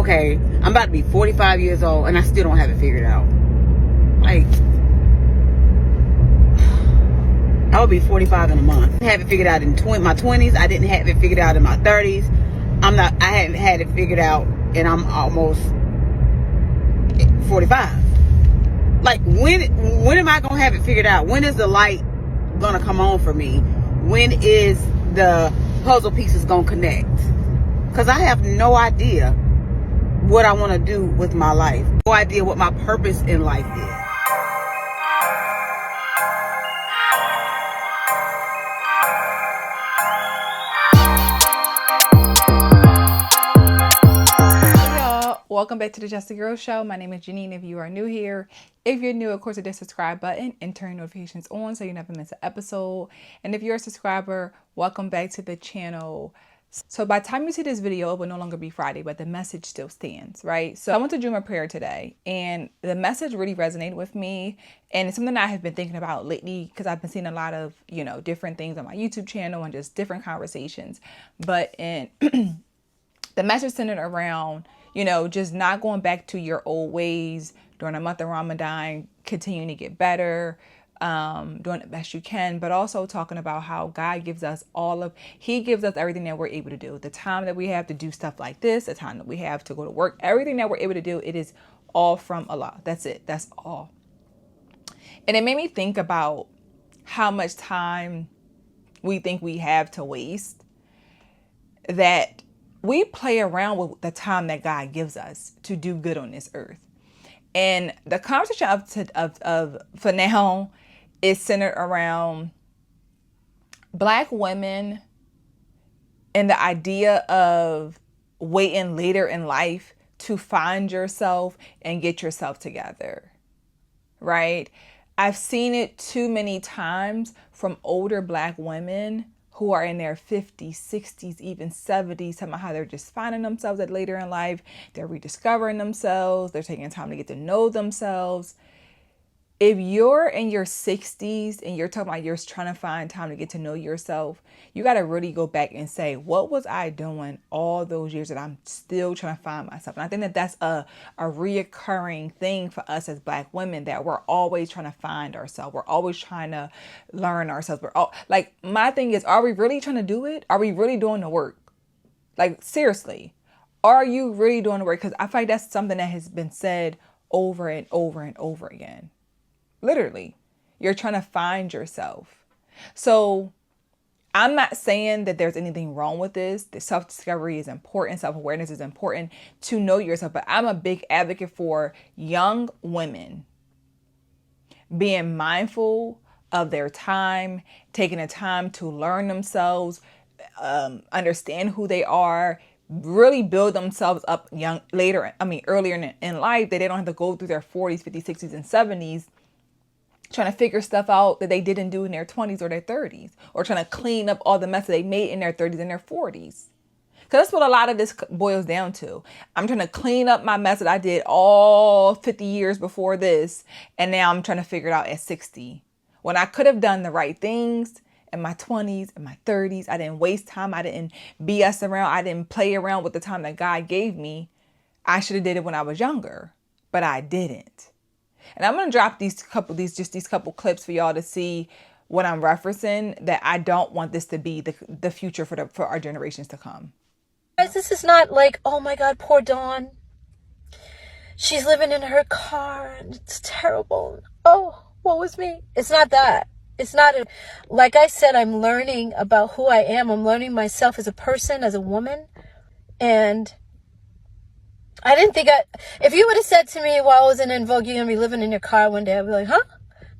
okay, I'm about to be 45 years old and I still don't have it figured out. Like, I will be 45 in a month. I didn't have it figured out in my 20s. I didn't have it figured out in my 30s. I haven't had it figured out and I'm almost 45. Like, when am I gonna have it figured out? When is the light gonna come on for me? When is the puzzle pieces gonna connect? Because I have no idea what I want to do with my life. No idea what my purpose in life is. Welcome back to the Just a Girl Show. My name is Janine. If you are new here, if you're new, of course, hit the subscribe button and turn notifications on so you never miss an episode. And if you're a subscriber, welcome back to the channel. So by the time you see this video, it will no longer be Friday, but the message still stands, right? So I went to Dream of Prayer today, and the message really resonated with me. And it's something I have been thinking about lately because I've been seeing a lot of, different things on my YouTube channel and just different conversations. But the message centered around, just not going back to your old ways during the month of Ramadan, continuing to get better, doing the best you can, but also talking about how God gives us He gives us everything that we're able to do. The time that we have to do stuff like this, the time that we have to go to work, everything that we're able to do, it is all from Allah. That's it. That's all. And it made me think about how much time we think we have to waste, that we play around with the time that God gives us to do good on this earth. And the conversation of for now is centered around Black women and the idea of waiting later in life to find yourself and get yourself together, right? I've seen it too many times from older Black women who are in their 50s, 60s, even 70s, talking about how they're just finding themselves at later in life. They're rediscovering themselves. They're taking time to get to know themselves. If you're in your 60s and you're talking about you're trying to find time to get to know yourself, you got to really go back and say, what was I doing all those years that I'm still trying to find myself? And I think that that's a reoccurring thing for us as Black women, that we're always trying to find ourselves. We're always trying to learn ourselves. My thing is, are we really trying to do it? Are we really doing the work? Like, seriously, are you really doing the work? Because I feel like that's something that has been said over and over and over again. Literally, you're trying to find yourself. So I'm not saying that there's anything wrong with this. The self-discovery is important. Self-awareness is important to know yourself. But I'm a big advocate for young women being mindful of their time, taking the time to learn themselves, understand who they are, really build themselves up earlier in life, that they don't have to go through their 40s, 50s, 60s, and 70s trying to figure stuff out that they didn't do in their 20s or their 30s, or trying to clean up all the mess that they made in their 30s and their 40s. Because that's what a lot of this boils down to. I'm trying to clean up my mess that I did all 50 years before this, and now I'm trying to figure it out at 60. When I could have done the right things in my 20s and my 30s. I didn't waste time. I didn't BS around. I didn't play around with the time that God gave me. I should have did it when I was younger, but I didn't. And I'm going to drop these couple clips for y'all to see what I'm referencing, that I don't want this to be the future for our generations to come. Guys, this is not like, oh my God, poor Dawn. She's living in her car and it's terrible. Oh, what was me? It's not that. It's not, like I said, I'm learning about who I am. I'm learning myself as a person, as a woman. And I didn't think if you would have said to me while I was in Vogue, you're going to be living in your car one day, I'd be like, huh?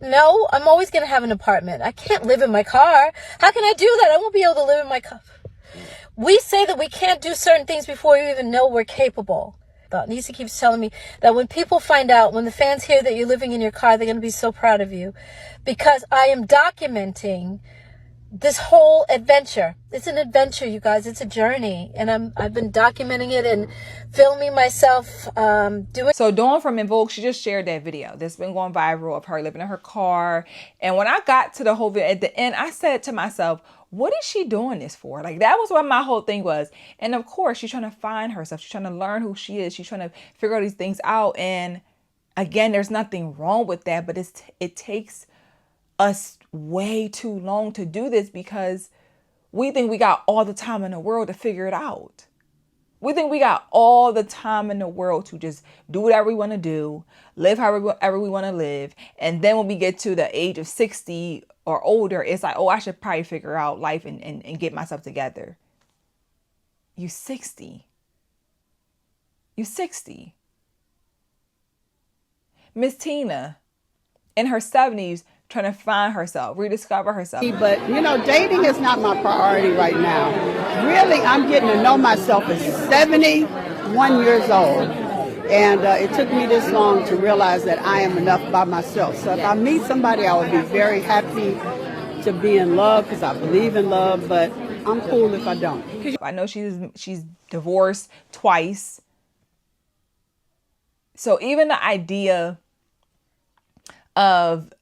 No, I'm always going to have an apartment. I can't live in my car. How can I do that? I won't be able to live in my car. We say that we can't do certain things before we even know we're capable. Nisa keeps telling me that when people find out, when the fans hear that you're living in your car, they're going to be so proud of you, because I am documenting this whole adventure. It's an adventure, you guys. It's a journey, and I've been documenting it and filming myself doing. So Dawn from En Vogue, she just shared that video that's been going viral of her living in her car. And when I got to the whole video at the end, I said to myself, what is she doing this for? Like, that was what my whole thing was. And of course, she's trying to find herself. She's trying to learn who she is. She's trying to figure all these things out. And again, there's nothing wrong with that, but it takes us way too long to do this because we think we got all the time in the world to figure it out. We think we got all the time in the world to just do whatever we want to do, live however we want to live. And then when we get to the age of 60 or older, it's like, oh, I should probably figure out life and get myself together. You 60. You 60. Miss Tina, in her 70s, trying to find herself, rediscover herself. But, dating is not my priority right now. Really, I'm getting to know myself at 71 years old. And it took me this long to realize that I am enough by myself. So if I meet somebody, I would be very happy to be in love because I believe in love, but I'm cool if I don't. I know she's divorced twice. So even the idea of,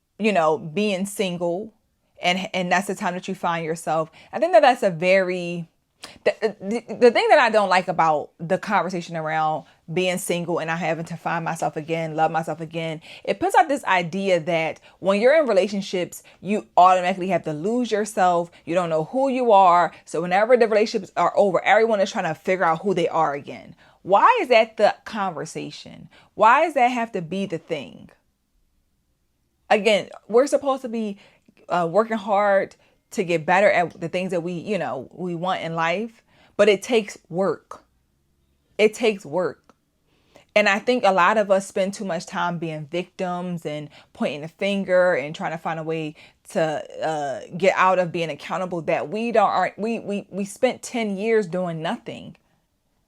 being single and that's the time that you find yourself, I think that's a very, the thing that I don't like about the conversation around being single and I having to find myself again, love myself again, it puts out this idea that when you're in relationships, you automatically have to lose yourself. You don't know who you are. So whenever the relationships are over, everyone is trying to figure out who they are again. Why is that the conversation? Why does that have to be the thing? Again, we're supposed to be working hard to get better at the things that we want in life, but it takes work. It takes work. And I think a lot of us spend too much time being victims and pointing the finger and trying to find a way to get out of being accountable that we spent 10 years doing nothing.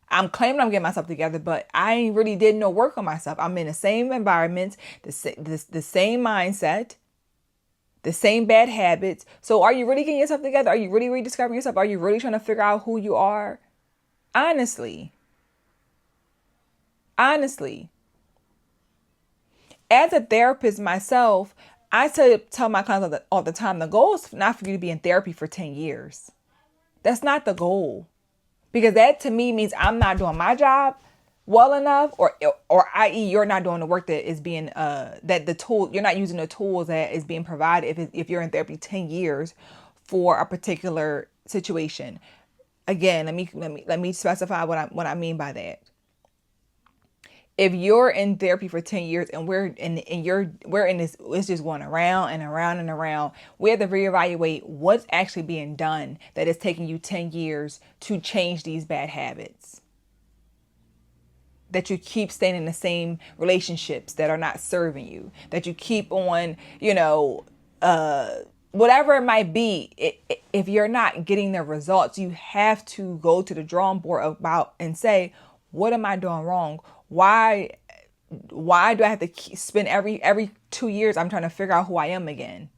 I'm claiming I'm getting myself together, but I really did no work on myself. I'm in the same environment, the same mindset, the same bad habits. So are you really getting yourself together? Are you really rediscovering yourself? Are you really trying to figure out who you are? Honestly. As a therapist myself, I tell my clients all the time, the goal is not for you to be in therapy for 10 years. That's not the goal. Because that to me means I'm not doing my job well enough, or i.e. you're not doing the work that is being you're not using the tools that is being provided if you're in therapy 10 years for a particular situation. Again, let me specify what I mean by that. If you're in therapy for 10 years and we're in this, it's just going around and around and around, we have to reevaluate what's actually being done that is taking you 10 years to change these bad habits. That you keep staying in the same relationships that are not serving you. That you keep on, whatever it might be. If you're not getting the results, you have to go to the drawing board and say, what am I doing wrong? Why do I have to spend every 2 years I'm trying to figure out who I am again?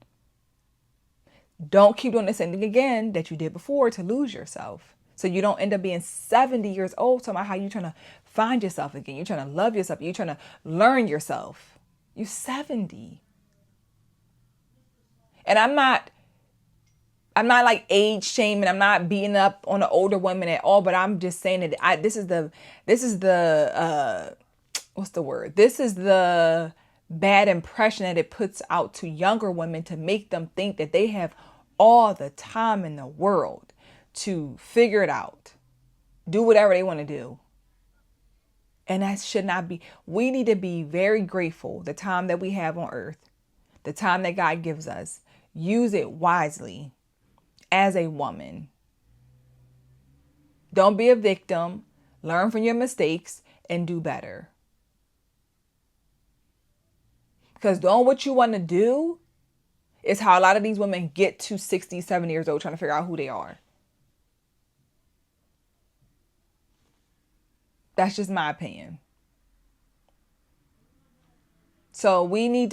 Don't keep doing the same thing again that you did before to lose yourself. So you don't end up being 70 years old. So how you trying to find yourself again? You're trying to love yourself. You're trying to learn yourself. You're 70. And I'm not like age shaming. I'm not beating up on the older women at all, but I'm just saying that this is the what's the word? This is the bad impression that it puts out to younger women to make them think that they have all the time in the world to figure it out, do whatever they want to do. And that should not be. We need to be very grateful the time that we have on earth, the time that God gives us. Use it wisely. As a woman, don't be a victim. Learn from your mistakes and do better. Because doing what you want to do is how a lot of these women get to 60, 70 years old trying to figure out who they are. That's just my opinion. So we got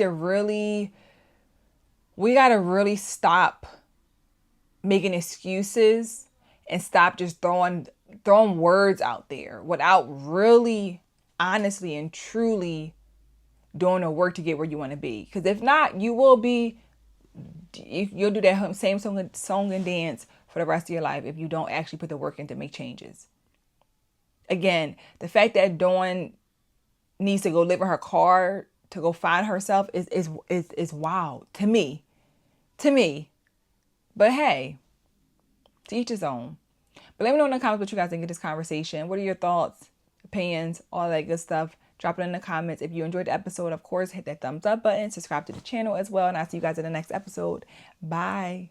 to really stop making excuses and stop just throwing words out there without really honestly and truly doing the work to get where you want to be. Because if not, you'll do that same song and dance for the rest of your life if you don't actually put the work in to make changes. Again, the fact that Dawn needs to go live in her car to go find herself is wild to me. But hey, to each his own. But let me know in the comments what you guys think of this conversation. What are your thoughts, opinions, all that good stuff? Drop it in the comments. If you enjoyed the episode, of course, hit that thumbs up button. Subscribe to the channel as well. And I'll see you guys in the next episode. Bye.